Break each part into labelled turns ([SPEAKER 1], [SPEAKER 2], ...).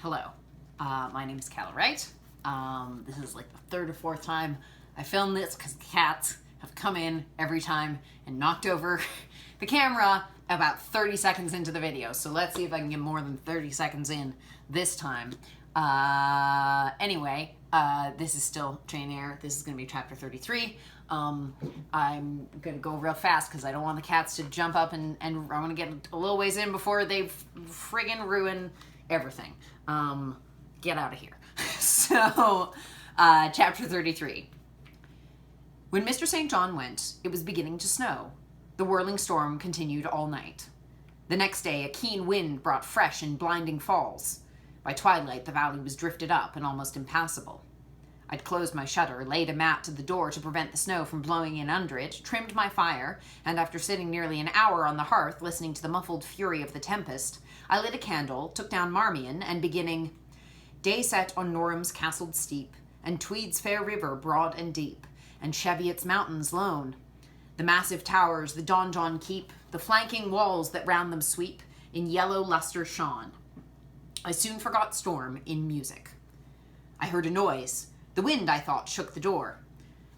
[SPEAKER 1] Hello, my name is Cal, right? This is like the third or fourth time I filmed this because the cats have come in every time and knocked over the camera about 30 seconds into the video. So let's see if I can get more than 30 seconds in this time. Anyway, this is still Jane Eyre. This is going to be chapter 33. I'm going to go real fast because I don't want the cats to jump up and I want to get a little ways in before they friggin' ruin everything. Get out of here. So, chapter 33. When Mr. St. John went, it was beginning to snow. The whirling storm continued all night. The next day, a keen wind brought fresh and blinding falls. By twilight, the valley was drifted up and almost impassable. I'd closed my shutter, laid a mat to the door to prevent the snow from blowing in under it, trimmed my fire, and after sitting nearly an hour on the hearth listening to the muffled fury of the tempest, I lit a candle, took down Marmion, and beginning, "Day set on Norham's castled steep, and Tweed's fair river broad and deep, and Cheviot's mountains lone. The massive towers, the donjon keep, the flanking walls that round them sweep, in yellow lustre shone. I soon forgot storm in music. I heard a noise. The wind, I thought, shook the door.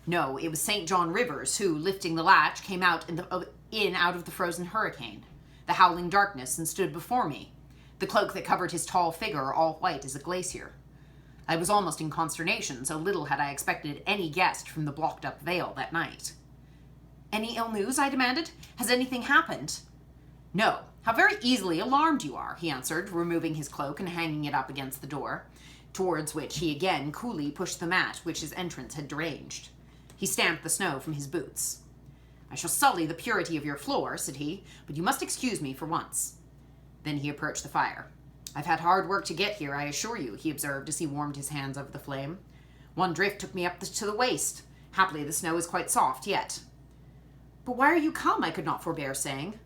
[SPEAKER 1] No, it was St. John Rivers, who, lifting the latch, came out out of the frozen hurricane, the howling darkness, and stood before me, the cloak that covered his tall figure all white as a glacier. I was almost in consternation, so little had I expected any guest from the blocked-up vale that night. "Any ill news?" I demanded. "Has anything happened?" "No. How very easily alarmed you are," he answered, removing his cloak and hanging it up against the door, towards which he again coolly pushed the mat which his entrance had deranged. He stamped the snow from his boots. "I shall sully the purity of your floor," said he, "but you must excuse me for once." Then he approached the fire. "I've had hard work to get here, I assure you," he observed as he warmed his hands over the flame. "One drift took me up to the waist. Happily the snow is quite soft yet." "But why are you come?" I could not forbear saying.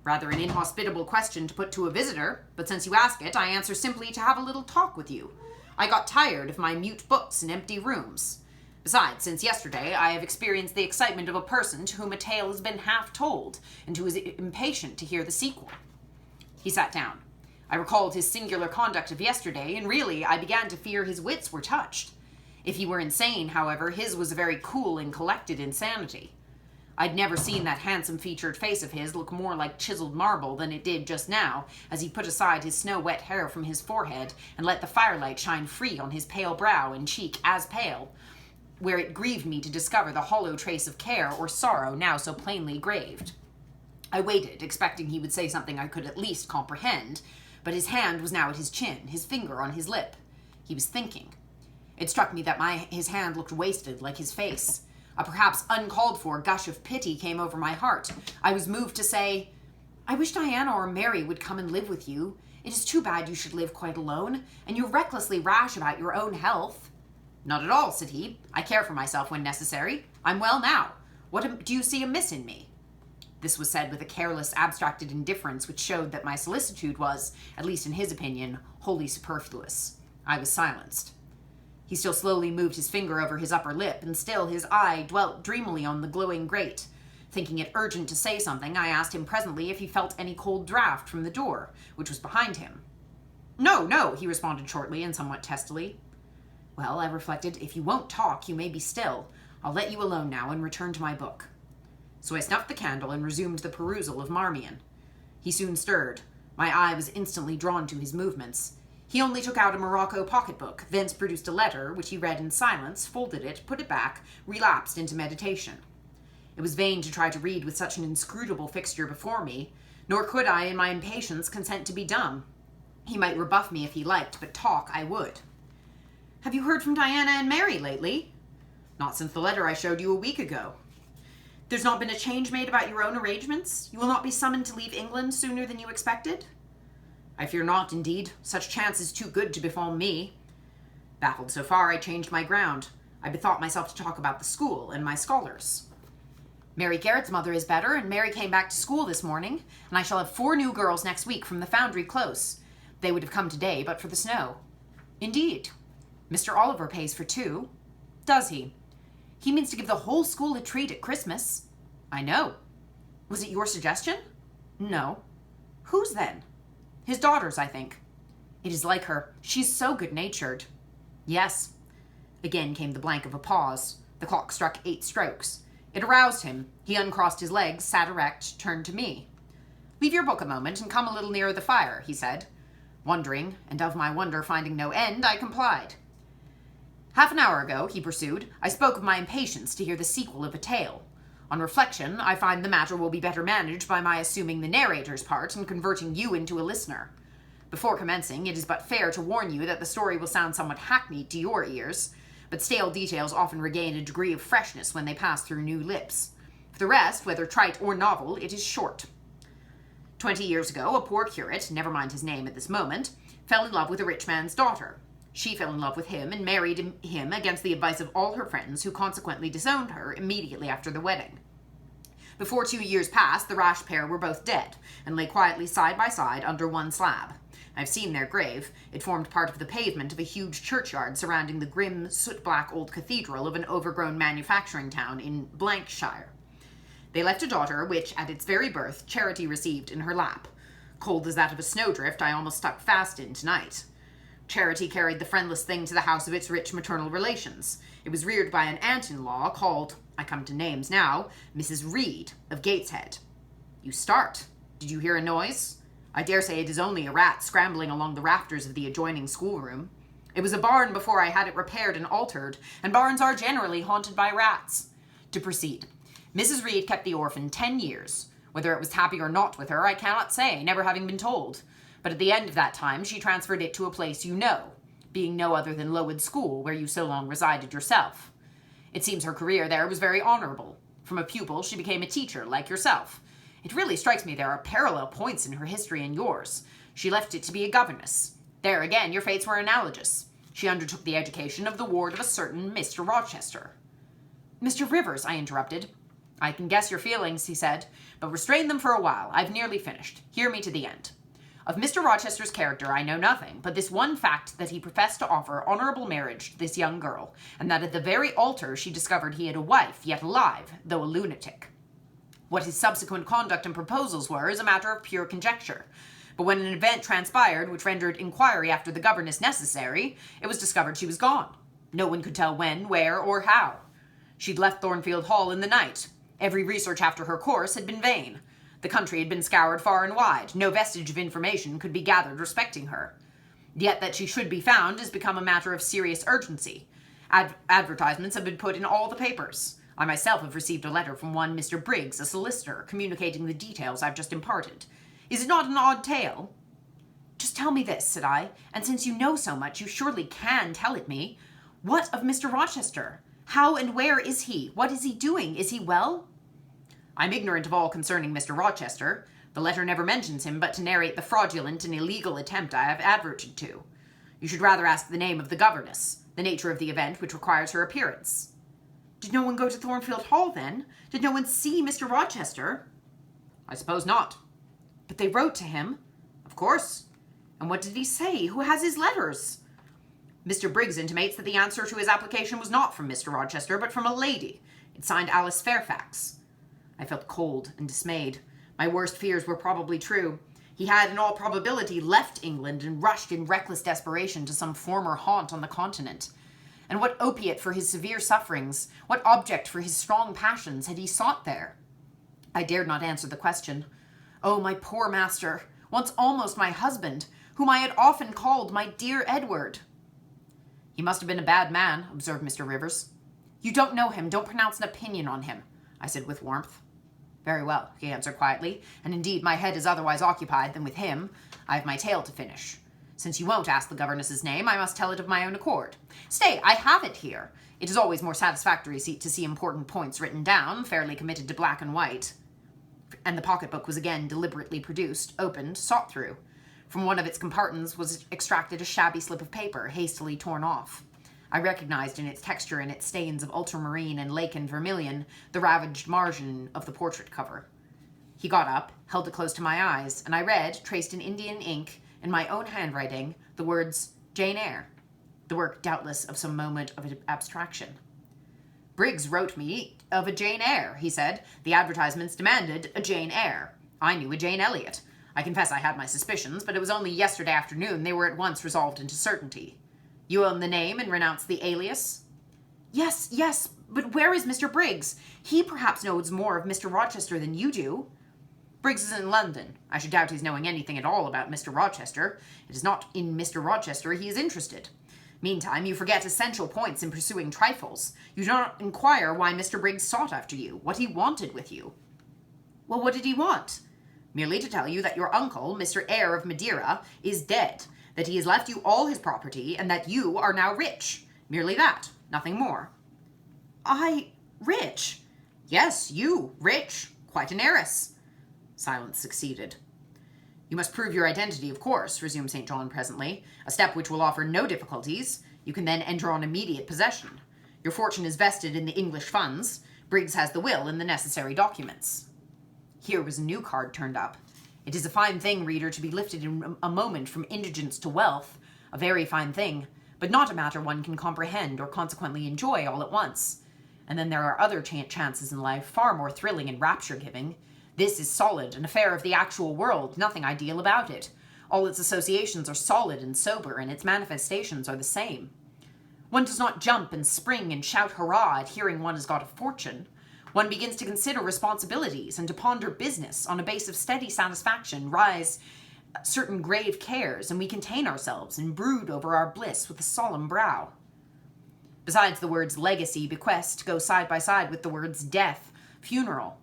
[SPEAKER 1] "Rather an inhospitable question to put to a visitor, but since you ask it, I answer simply to have a little talk with you. I got tired of my mute books and empty rooms. Besides, since yesterday, I have experienced the excitement of a person to whom a tale has been half told, and who is impatient to hear the sequel." He sat down. I recalled his singular conduct of yesterday, and really I began to fear his wits were touched. If he were insane, however, his was a very cool and collected insanity. I'd never seen that handsome-featured face of his look more like chiseled marble than it did just now, as he put aside his snow-wet hair from his forehead and let the firelight shine free on his pale brow and cheek as pale, where it grieved me to discover the hollow trace of care or sorrow now so plainly graved. I waited, expecting he would say something I could at least comprehend, but his hand was now at his chin, his finger on his lip. He was thinking. It struck me that his hand looked wasted, like his face. A perhaps uncalled-for gush of pity came over my heart. I was moved to say, "I wish Diana or Mary would come and live with you. It is too bad you should live quite alone, and you're recklessly rash about your own health." "Not at all," said he. "I care for myself when necessary. I'm well now. What do you see amiss in me?" This was said with a careless, abstracted indifference which showed that my solicitude was, at least in his opinion, wholly superfluous. I was silenced. He still slowly moved his finger over his upper lip, and still his eye dwelt dreamily on the glowing grate. Thinking it urgent to say something, I asked him presently if he felt any cold draught from the door, which was behind him. "No, no," he responded shortly and somewhat testily. "Well," I reflected, "if you won't talk, you may be still. I'll let you alone now and return to my book." So I snuffed the candle and resumed the perusal of Marmion. He soon stirred. My eye was instantly drawn to his movements. He only took out a morocco pocketbook, thence produced a letter, which he read in silence, folded it, put it back, relapsed into meditation. It was vain to try to read with such an inscrutable fixture before me, nor could I, in my impatience, consent to be dumb. He might rebuff me if he liked, but talk I would. "Have you heard from Diana and Mary lately?" "Not since the letter I showed you a week ago." "There's not been a change made about your own arrangements? You will not be summoned to leave England sooner than you expected?" "I fear not, indeed. Such chance is too good to befall me." Baffled so far, I changed my ground. I bethought myself to talk about the school and my scholars. "Mary Garrett's mother is better, and Mary came back to school this morning, and I shall have 4 new girls next week from the Foundry Close. They would have come today but for the snow." "Indeed. Mr. Oliver pays for 2. "Does he? He means to give the whole school a treat at Christmas." "I know." "Was it your suggestion?" "No." "Whose then?" "His daughter's, I think." It is like her. She's so good-natured. Yes. Again came the blank of a pause. The clock struck 8 strokes. It aroused him. He uncrossed his legs, sat erect, turned to me. Leave your book a moment and come a little nearer the fire, he said. Wondering, and of my wonder finding no end, I complied. Half an hour ago, he pursued, I spoke of my impatience to hear the sequel of a tale. On reflection, I find the matter will be better managed by my assuming the narrator's part and converting you into a listener. Before commencing, it is but fair to warn you that the story will sound somewhat hackneyed to your ears, but stale details often regain a degree of freshness when they pass through new lips. For the rest, whether trite or novel, it is short. 20 years ago, a poor curate, never mind his name at this moment, fell in love with a rich man's daughter. She fell in love with him and married him against the advice of all her friends, who consequently disowned her immediately after the wedding. Before 2 years passed, the rash pair were both dead, and lay quietly side by side under one slab. I've seen their grave. It formed part of the pavement of a huge churchyard surrounding the grim, soot-black old cathedral of an overgrown manufacturing town in Blankshire. They left a daughter, which, at its very birth, Charity received in her lap. Cold as that of a snowdrift, I almost stuck fast in tonight. Charity carried the friendless thing to the house of its rich maternal relations. It was reared by an aunt-in-law called, I come to names now, Mrs. Reed of Gateshead. You start. Did you hear a noise? I dare say it is only a rat scrambling along the rafters of the adjoining schoolroom. It was a barn before I had it repaired and altered, and barns are generally haunted by rats. To proceed. Mrs. Reed kept the orphan 10 years. Whether it was happy or not with her, I cannot say, never having been told. But at the end of that time, she transferred it to a place you know, being no other than Lowood School, where you so long resided yourself. It seems her career there was very honorable. From a pupil, she became a teacher, like yourself. It really strikes me there are parallel points in her history and yours. She left it to be a governess. There again, your fates were analogous. She undertook the education of the ward of a certain Mr. Rochester. Mr. Rivers, I interrupted. I can guess your feelings, he said, but restrain them for a while. I've nearly finished. Hear me to the end. Of Mr. Rochester's character I know nothing, but this one fact that he professed to offer honorable marriage to this young girl, and that at the very altar she discovered he had a wife, yet alive, though a lunatic. What his subsequent conduct and proposals were is a matter of pure conjecture. But when an event transpired which rendered inquiry after the governess necessary, it was discovered she was gone. No one could tell when, where, or how. She'd left Thornfield Hall in the night. Every research after her course had been vain. The country had been scoured far and wide. No vestige of information could be gathered respecting her. Yet that she should be found has become a matter of serious urgency. Advertisements have been put in all the papers. I myself have received a letter from one Mr. Briggs, a solicitor, communicating the details I've just imparted. Is it not an odd tale? Just tell me this, said I, and since you know so much, you surely can tell it me. What of Mr. Rochester? How and where is he? What is he doing? Is he well? I'm ignorant of all concerning Mr. Rochester. The letter never mentions him but to narrate the fraudulent and illegal attempt I have adverted to. You should rather ask the name of the governess, the nature of the event which requires her appearance. Did no one go to Thornfield Hall, then? Did no one see Mr. Rochester? I suppose not. But they wrote to him? Of course. And what did he say? Who has his letters? Mr. Briggs intimates that the answer to his application was not from Mr. Rochester, but from a lady. It signed Alice Fairfax. I felt cold and dismayed. My worst fears were probably true. He had, in all probability, left England and rushed in reckless desperation to some former haunt on the continent. And what opiate for his severe sufferings, what object for his strong passions had he sought there? I dared not answer the question. Oh, my poor master, once almost my husband, whom I had often called my dear Edward. He must have been a bad man, observed Mr. Rivers. You don't know him, don't pronounce an opinion on him, I said with warmth. Very well, he answered quietly, and indeed my head is otherwise occupied than with him. I have my tale to finish. Since you won't ask the governess's name, I must tell it of my own accord. Stay, I have it here. It is always more satisfactory to see important points written down, fairly committed to black and white. And the pocketbook was again deliberately produced, opened, sought through. From one of its compartments was extracted a shabby slip of paper, hastily torn off. I recognized in its texture and its stains of ultramarine and lake and vermilion the ravaged margin of the portrait cover. He got up, held it close to my eyes, and I read, traced in Indian ink, in my own handwriting, the words, Jane Eyre, the work doubtless of some moment of abstraction. Briggs wrote me of a Jane Eyre, he said. The advertisements demanded a Jane Eyre. I knew a Jane Elliot. I confess I had my suspicions, but it was only yesterday afternoon they were at once resolved into certainty. You own the name and renounce the alias? Yes, yes, but where is Mr. Briggs? He perhaps knows more of Mr. Rochester than you do. Briggs is in London. I should doubt his knowing anything at all about Mr. Rochester. It is not in Mr. Rochester he is interested. Meantime, you forget essential points in pursuing trifles. You do not inquire why Mr. Briggs sought after you, what he wanted with you. Well, what did he want? Merely to tell you that your uncle, Mr. Eyre of Madeira, is dead, that he has left you all his property, and that you are now rich. Merely that, nothing more. I rich? Yes, you, rich, quite an heiress. Silence succeeded. You must prove your identity, of course, resumed St. John presently, a step which will offer no difficulties. You can then enter on immediate possession. Your fortune is vested in the English funds. Briggs has the will and the necessary documents. Here was a new card turned up. It is a fine thing, reader, to be lifted in a moment from indigence to wealth. A very fine thing, but not a matter one can comprehend or consequently enjoy all at once. And then there are other chances in life far more thrilling and rapture-giving. This is solid, an affair of the actual world, nothing ideal about it. All its associations are solid and sober, and its manifestations are the same. One does not jump and spring and shout hurrah at hearing one has got a fortune. One begins to consider responsibilities and to ponder business on a base of steady satisfaction, rise certain grave cares, and we contain ourselves and brood over our bliss with a solemn brow. Besides, the words legacy, bequest go side by side with the words death, funeral.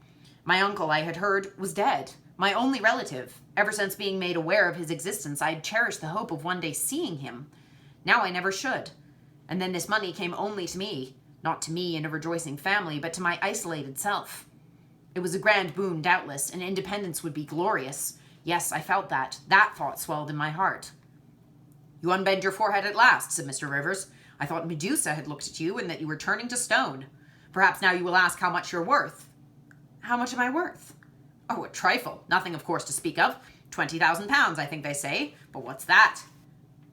[SPEAKER 1] My uncle, I had heard, was dead, my only relative. Ever since being made aware of his existence, I had cherished the hope of one day seeing him. Now I never should. And then this money came only to me, not to me and a rejoicing family, but to my isolated self. It was a grand boon, doubtless, and independence would be glorious. Yes, I felt that. That thought swelled in my heart. You unbend your forehead at last, said Mr. Rivers. I thought Medusa had looked at you and that you were turning to stone. Perhaps now you will ask how much you're worth. How much am I worth? Oh, a trifle. Nothing, of course, to speak of. 20,000 pounds, I think they say. But what's that?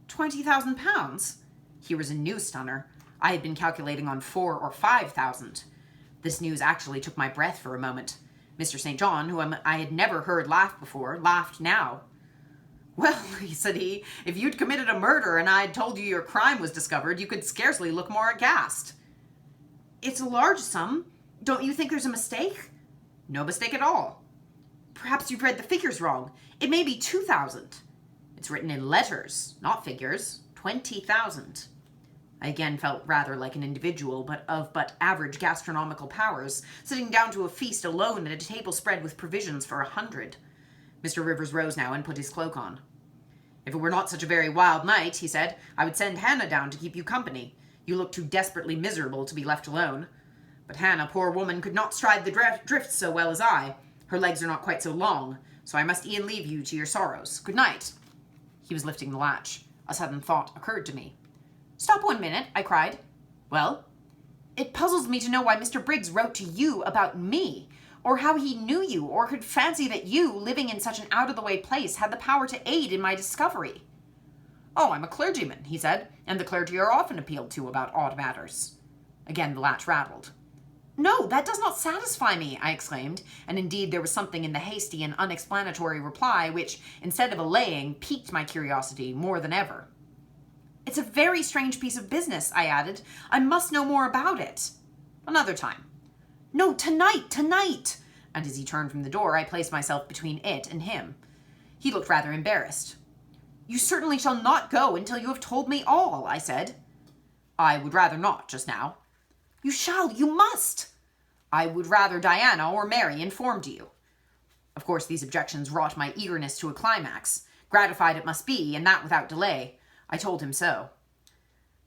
[SPEAKER 1] 20,000 pounds? Here was a new stunner. I had been calculating on 4,000 or 5,000. This news actually took my breath for a moment. Mr. St. John, whom I had never heard laugh before, laughed now. Well, said he, if you'd committed a murder and I'd told you your crime was discovered, you could scarcely look more aghast. It's a large sum. Don't you think there's a mistake? No mistake at all. Perhaps you've read the figures wrong. It may be 2,000. It's written in letters, not figures. 20,000. I again felt rather like an individual, but of average gastronomical powers, sitting down to a feast alone at a table spread with provisions for 100. Mr. Rivers rose now and put his cloak on. If it were not such a very wild night, he said, I would send Hannah down to keep you company. You look too desperately miserable to be left alone. But Hannah, poor woman, could not stride the drift so well as I. Her legs are not quite so long, so I must e'en leave you to your sorrows. Good night. He was lifting the latch. A sudden thought occurred to me. Stop 1 minute, I cried. Well? It puzzles me to know why Mr. Briggs wrote to you about me, or how he knew you, or could fancy that you, living in such an out-of-the-way place, had the power to aid in my discovery. Oh, I'm a clergyman, he said, and the clergy are often appealed to about odd matters. Again the latch rattled. No, that does not satisfy me, I exclaimed, and indeed there was something in the hasty and unexplanatory reply which, instead of allaying, piqued my curiosity more than ever. It's a very strange piece of business, I added. I must know more about it. Another time. No, tonight. And as he turned from the door, I placed myself between it and him. He looked rather embarrassed. You certainly shall not go until you have told me all, I said. I would rather not just now. You shall, you must. I would rather Diana or Mary informed you. Of course, these objections wrought my eagerness to a climax. Gratified it must be, and that without delay. I told him so.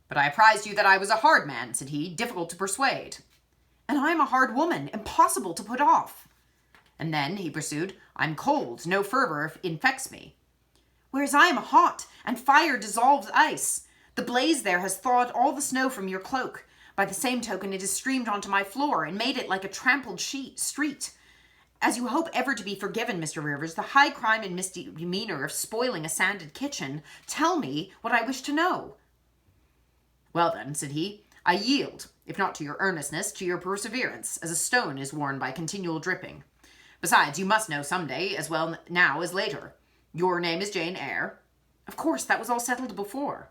[SPEAKER 1] But I apprised you that I was a hard man, said he, difficult to persuade. And I am a hard woman, impossible to put off. And then, he pursued, I'm cold, no fervor infects me. Whereas I am hot, and fire dissolves ice. The blaze there has thawed all the snow from your cloak. By the same token, it has streamed onto my floor and made it like a trampled street. As you hope ever to be forgiven, Mr. Rivers, the high crime and misdemeanor of spoiling a sanded kitchen, tell me what I wish to know. Well then, said he, I yield, if not to your earnestness, to your perseverance, as a stone is worn by continual dripping. Besides, you must know some day, as well now as later. Your name is Jane Eyre? Of course, that was all settled before.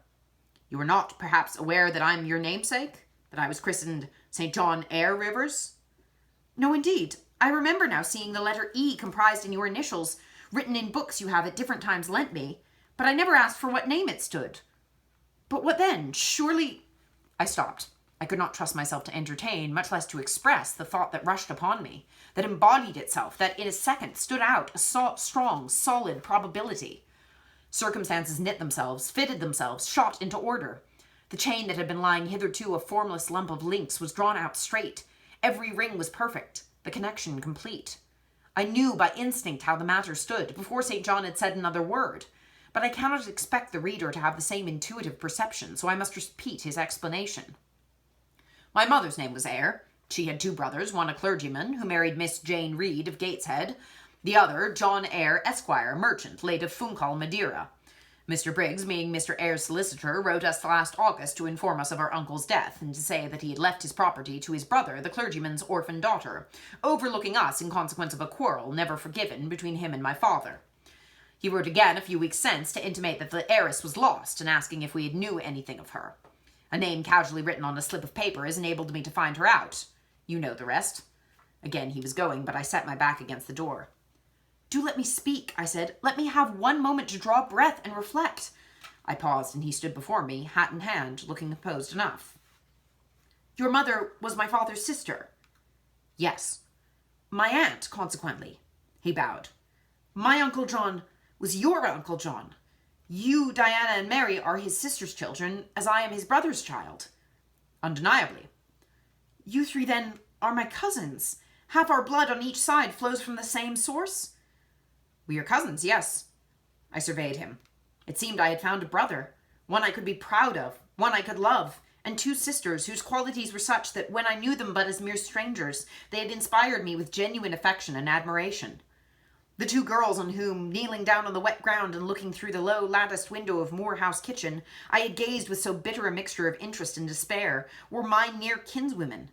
[SPEAKER 1] You are not, perhaps, aware that I'm your namesake? That I was christened St. John Eyre Rivers? No, indeed. I remember now seeing the letter E comprised in your initials, written in books you have at different times lent me, but I never asked for what name it stood. But what then? Surely... I stopped. I could not trust myself to entertain, much less to express, the thought that rushed upon me, that embodied itself, that in a second stood out a strong, solid probability. Circumstances knit themselves, fitted themselves, shot into order. The chain that had been lying hitherto a formless lump of links was drawn out straight. Every ring was perfect, the connection complete. I knew by instinct how the matter stood, before St. John had said another word. But I cannot expect the reader to have the same intuitive perception, so I must repeat his explanation. My mother's name was Eyre. She had 2 brothers, one a clergyman, who married Miss Jane Reed of Gateshead, the other John Eyre, Esquire, merchant, late of Funchal, Madeira. Mr. Briggs, being Mr. Eyre's solicitor, wrote us last August to inform us of our uncle's death, and to say that he had left his property to his brother, the clergyman's orphan daughter, overlooking us in consequence of a quarrel never forgiven between him and my father. He wrote again a few weeks since to intimate that the heiress was lost, and asking if we knew anything of her. A name casually written on a slip of paper has enabled me to find her out. You know the rest. Again he was going, but I set my back against the door. Do let me speak, I said. Let me have one moment to draw breath and reflect. I paused, and he stood before me, hat in hand, looking composed enough. Your mother was my father's sister? Yes. My aunt, consequently. He bowed. My Uncle John was your Uncle John. You, Diana, and Mary are his sister's children, as I am his brother's child. Undeniably. You 3, then, are my cousins. Half our blood on each side flows from the same source? We are cousins, yes. I surveyed him. It seemed I had found a brother, one I could be proud of, one I could love, and 2 sisters whose qualities were such that when I knew them but as mere strangers, they had inspired me with genuine affection and admiration. The 2 girls on whom, kneeling down on the wet ground and looking through the low latticed window of Moor House kitchen, I had gazed with so bitter a mixture of interest and despair, were my near kinswomen.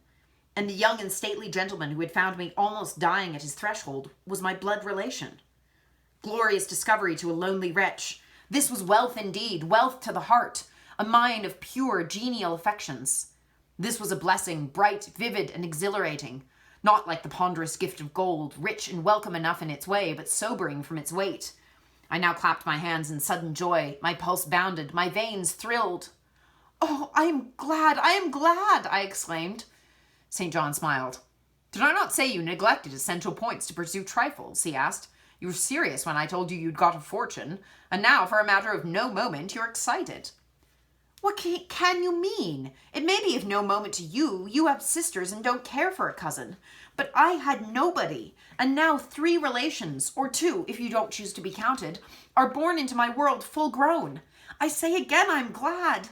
[SPEAKER 1] And the young and stately gentleman who had found me almost dying at his threshold was my blood relation. Glorious discovery to a lonely wretch. This was wealth indeed, wealth to the heart, a mine of pure, genial affections. This was a blessing, bright, vivid, and exhilarating, not like the ponderous gift of gold, rich and welcome enough in its way, but sobering from its weight. I now clapped my hands in sudden joy. My pulse bounded, my veins thrilled. Oh, I am glad, I exclaimed. St. John smiled. Did I not say you neglected essential points to pursue trifles? He asked. You were serious when I told you you'd got a fortune, and now, for a matter of no moment, you're excited. What can you mean? It may be of no moment to you. You have sisters and don't care for a cousin. But I had nobody, and now 3 relations, or 2, if you don't choose to be counted, are born into my world full grown. I say again, I'm glad.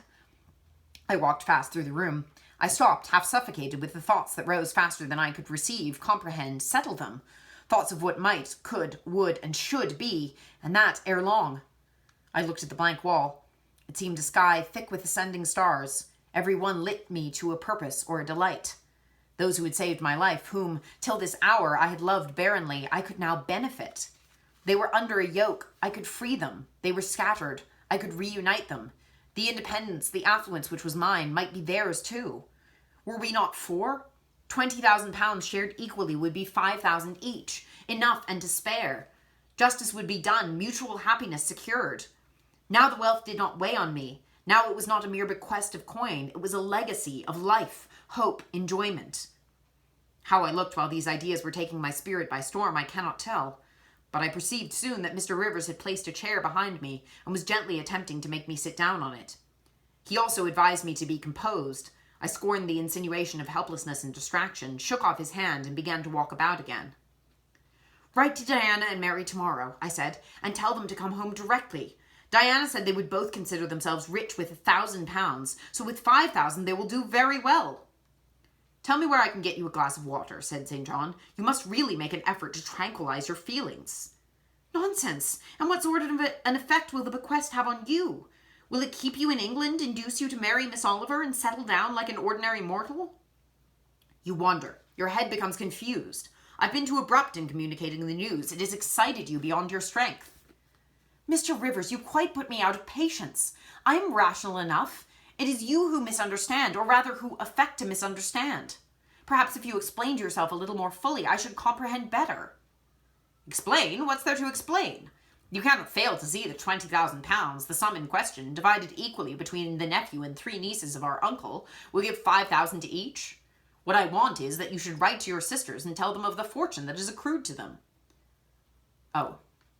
[SPEAKER 1] I walked fast through the room. I stopped, half suffocated with the thoughts that rose faster than I could receive, comprehend, settle them. Thoughts of what might, could, would, and should be, and that ere long. I looked at the blank wall. It seemed a sky thick with ascending stars. Every one lit me to a purpose or a delight. Those who had saved my life, whom, till this hour, I had loved barrenly, I could now benefit. They were under a yoke. I could free them. They were scattered. I could reunite them. The independence, the affluence which was mine, might be theirs too. Were we not 4? 20,000 pounds shared equally would be 5,000 each, enough and to spare. Justice would be done, mutual happiness secured. Now the wealth did not weigh on me. Now it was not a mere bequest of coin. It was a legacy of life, hope, enjoyment. How I looked while these ideas were taking my spirit by storm, I cannot tell. But I perceived soon that Mr. Rivers had placed a chair behind me and was gently attempting to make me sit down on it. He also advised me to be composed. I scorned the insinuation of helplessness and distraction, shook off his hand, and began to walk about again. Write to Diana and Mary tomorrow, I said, and tell them to come home directly. Diana said they would both consider themselves rich with 1,000 pounds, so with 5,000 they will do very well. Tell me where I can get you a glass of water, said St. John. You must really make an effort to tranquilize your feelings. Nonsense! And what sort of an effect will the bequest have on you? Will it keep you in England, induce you to marry Miss Oliver, and settle down like an ordinary mortal? You wander. Your head becomes confused. I've been too abrupt in communicating the news. It has excited you beyond your strength. Mr. Rivers, you quite put me out of patience. I'm rational enough. It is you who misunderstand, or rather who affect to misunderstand. Perhaps if you explained yourself a little more fully, I should comprehend better. Explain? What's there to explain? You cannot fail to see that £20,000, the sum in question, divided equally between the nephew and 3 nieces of our uncle, will give £5,000 to each. What I want is that you should write to your sisters and tell them of the fortune that is accrued to them. Oh,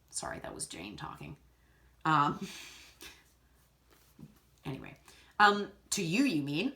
[SPEAKER 1] sorry, that was Jane talking. Anyway. To you, you mean?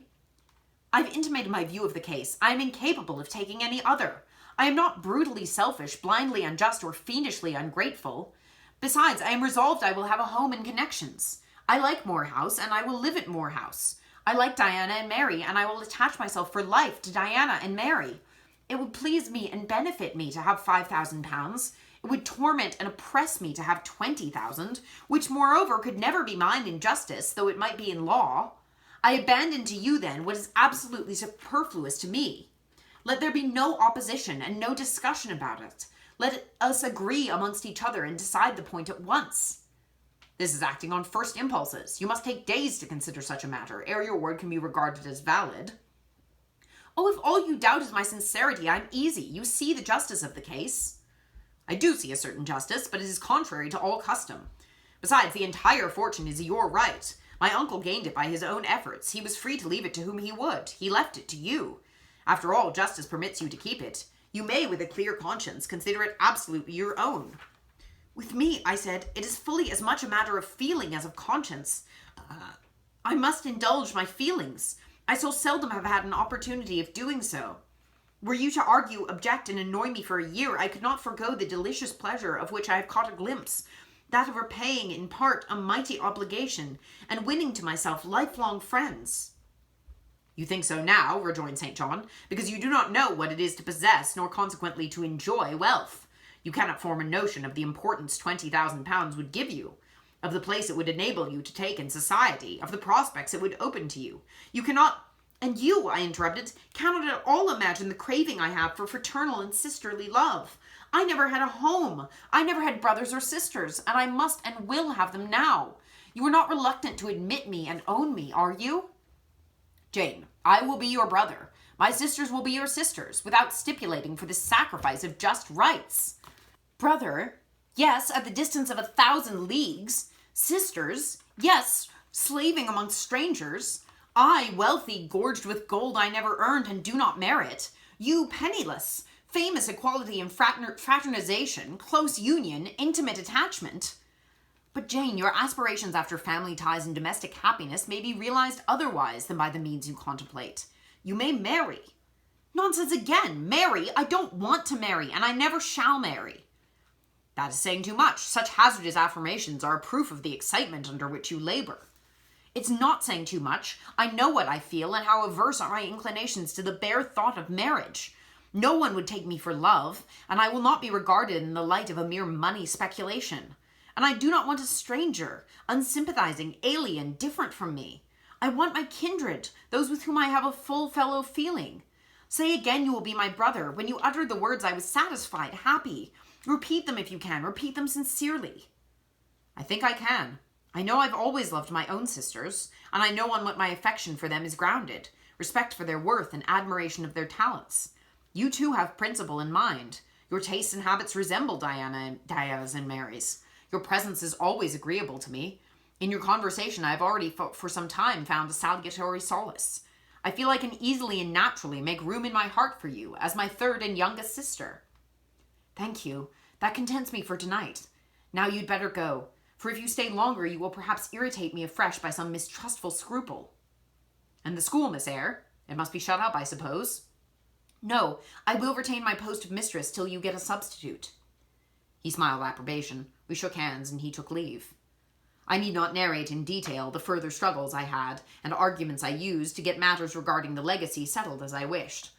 [SPEAKER 1] I've intimated my view of the case. I am incapable of taking any other. I am not brutally selfish, blindly unjust, or fiendishly ungrateful. Besides, I am resolved I will have a home and connections. I like Moor House, and I will live at Moor House. I like Diana and Mary, and I will attach myself for life to Diana and Mary. It would please me and benefit me to have £5,000. It would torment and oppress me to have 20,000, which moreover could never be mine in justice, though it might be in law. I abandon to you then what is absolutely superfluous to me. Let there be no opposition and no discussion about it. Let us agree amongst each other and decide the point at once. This is acting on first impulses. You must take days to consider such a matter, ere your word can be regarded as valid. Oh, if all you doubt is my sincerity, I'm easy. You see the justice of the case. I do see a certain justice, but it is contrary to all custom. Besides, the entire fortune is your right. My uncle gained it by his own efforts. He was free to leave it to whom he would. He left it to you. After all, justice permits you to keep it. You may, with a clear conscience, consider it absolutely your own. With me, I said, it is fully as much a matter of feeling as of conscience. I must indulge my feelings. I so seldom have had an opportunity of doing so. Were you to argue, object, and annoy me for a year, I could not forego the delicious pleasure of which I have caught a glimpse, that of repaying in part a mighty obligation, and winning to myself lifelong friends. You think so now, rejoined St. John, because you do not know what it is to possess, nor consequently to enjoy wealth. You cannot form a notion of the importance £20,000 would give you, of the place it would enable you to take in society, of the prospects it would open to you. You cannot, and you, I interrupted, cannot at all imagine the craving I have for fraternal and sisterly love. I never had a home. I never had brothers or sisters, and I must and will have them now. You are not reluctant to admit me and own me, are you? Jane, I will be your brother. My sisters will be your sisters, without stipulating for the sacrifice of just rights. Brother, yes, at the distance of 1,000 leagues. Sisters, yes, slaving amongst strangers. I, wealthy, gorged with gold I never earned and do not merit. You, penniless, famous equality and fraternization, close union, intimate attachment. But Jane, your aspirations after family ties and domestic happiness may be realized otherwise than by the means you contemplate. You may marry. Nonsense again. Marry? I don't want to marry, and I never shall marry. That is saying too much. Such hazardous affirmations are a proof of the excitement under which you labor. It's not saying too much. I know what I feel and how averse are my inclinations to the bare thought of marriage. No one would take me for love, and I will not be regarded in the light of a mere money speculation. And I do not want a stranger, unsympathizing, alien, different from me. I want my kindred, those with whom I have a full fellow feeling. Say again you will be my brother. When you uttered the words I was satisfied, happy. Repeat them if you can. Repeat them sincerely. I think I can. I know I've always loved my own sisters, and I know on what my affection for them is grounded, respect for their worth and admiration of their talents. You too have principle in mind. Your tastes and habits resemble Diana's and Mary's. Your presence is always agreeable to me. In your conversation, I have already for some time found a salutary solace. I feel I can easily and naturally make room in my heart for you as my third and youngest sister. Thank you. That contents me for tonight. Now you'd better go, for if you stay longer, you will perhaps irritate me afresh by some mistrustful scruple. And the school, Miss Eyre? It must be shut up, I suppose. No, I will retain my post of mistress till you get a substitute. He smiled approbation. We shook hands, and he took leave. I need not narrate in detail the further struggles I had and arguments I used to get matters regarding the legacy settled as I wished.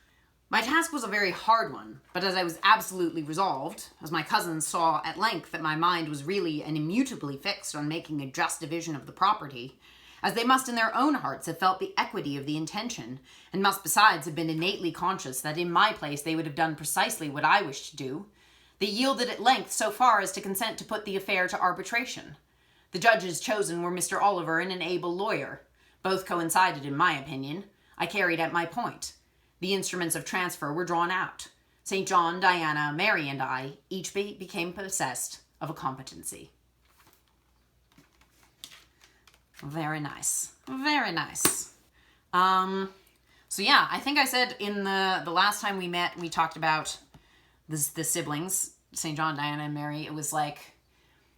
[SPEAKER 1] My task was a very hard one, but as I was absolutely resolved, as my cousins saw at length that my mind was really and immutably fixed on making a just division of the property, as they must in their own hearts have felt the equity of the intention, and must besides have been innately conscious that in my place they would have done precisely what I wished to do, they yielded at length so far as to consent to put the affair to arbitration. The judges chosen were Mr. Oliver and an able lawyer. Both coincided in my opinion. I carried out my point. The instruments of transfer were drawn out. St. John, Diana, Mary, and I each became possessed of a competency. Very nice. Very nice. So yeah, I think I said in the last time we met, we talked about the siblings, St. John, Diana, and Mary. It was like,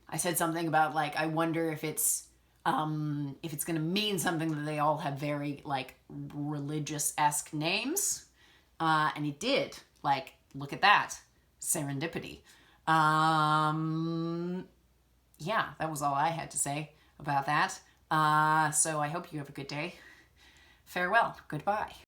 [SPEAKER 1] I said something about like, I wonder if it's going to mean something that they all have very like religious-esque names. And it did. Like, look at that. Serendipity. Yeah, that was all I had to say about that. So I hope you have a good day. Farewell. Goodbye.